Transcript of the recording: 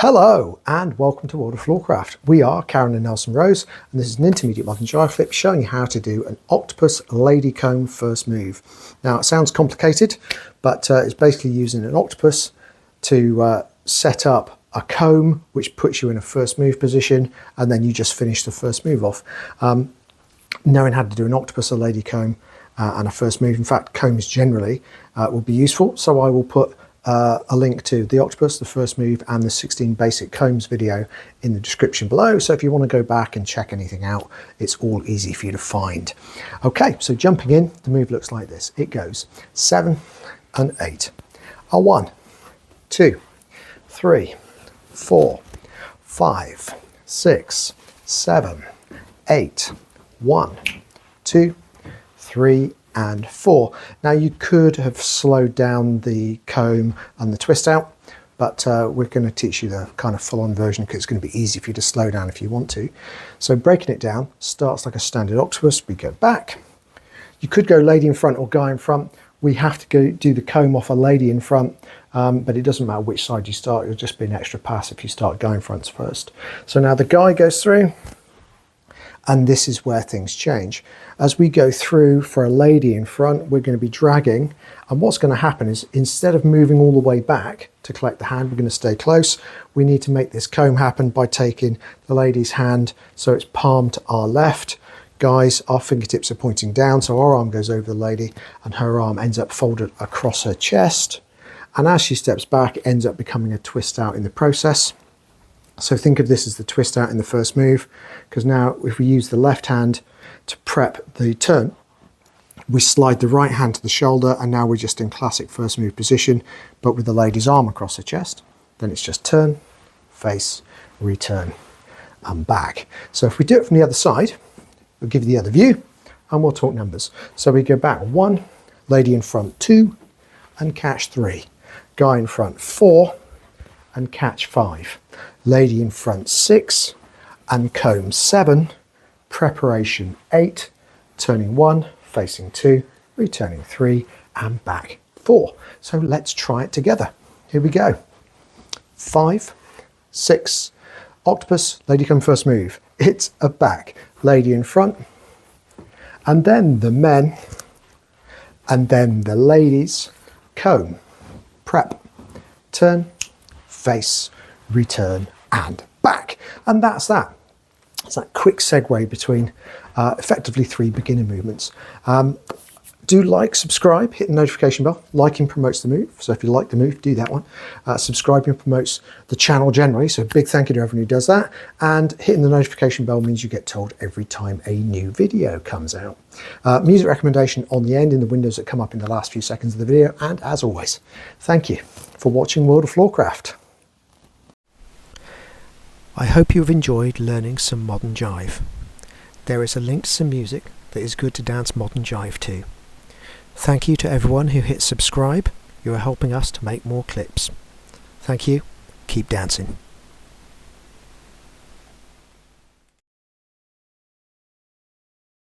Hello and welcome to World of Floorcraft. We are Karen and Nelson Rose and this is an Intermediate Modern Jive Clip showing you how to do an Octopus lady comb first move. Now it sounds complicated, but it's basically using an octopus to set up a comb which puts you in a first move position, and then you just finish the first move off. Knowing how to do an octopus, a lady comb and a first move, in fact combs generally, will be useful, so I will put a link to the octopus, the first move and the 16 basic combs video in the description below, so if you want to go back and check anything out, it's all easy for you to find. Okay, so jumping in, the move looks like this. It goes 7 and 8. A 1, 2, 3, 4, 5, 6, 7, 8, 1, 2, 3 and 4. Now you could have slowed down the comb and the twist out, but we're going to teach you the kind of full-on version because it's going to be easy for you to slow down if you want to. So breaking it down starts like a standard octopus. We go back. You could go lady in front or guy in front. We have to go do the comb off a lady in front, but it doesn't matter which side you start. It'll just be an extra pass if you start guy in front first. So now the guy goes through, and this is where things change. As we go through for a lady in front, we're going to be dragging, and what's going to happen is instead of moving all the way back to collect the hand, we're going to stay close. We need to make this comb happen by taking the lady's hand so it's palm to our left. Guys, our fingertips are pointing down, so our arm goes over the lady and her arm ends up folded across her chest. And as she steps back, it ends up becoming a twist out in the process. So think of this as the twist out in the first move, because now if we use the left hand to prep the turn, we slide the right hand to the shoulder, and now we're just in classic first move position, but with the lady's arm across her chest. Then it's just turn, face, return, and back. So if we do it from the other side, we'll give you the other view, and we'll talk numbers. So we go back 1, lady in front 2, and catch 3. Guy in front 4, and catch 5. Lady in front 6 and comb 7, preparation 8, turning 1, facing 2, returning 3 and back 4. So let's try it together. Here we go. 5, 6, octopus, lady comb first move. It's a back, lady in front, and then the men, and then the ladies, comb, prep, turn, face, return and back. And that's that. It's that quick segue between effectively 3 beginner movements. Do like, subscribe, hit the notification bell. Liking promotes the move, so if you like the move, do that one. Subscribing promotes the channel generally, so big thank you to everyone who does that. And hitting the notification bell means you get told every time a new video comes out. Music recommendation on the end in the windows that come up in the last few seconds of the video. And as always, thank you for watching World of Floorcraft. I hope you've enjoyed learning some modern jive. There is a link to some music that is good to dance modern jive to. Thank you to everyone who hit subscribe. You are helping us to make more clips. Thank you. Keep dancing.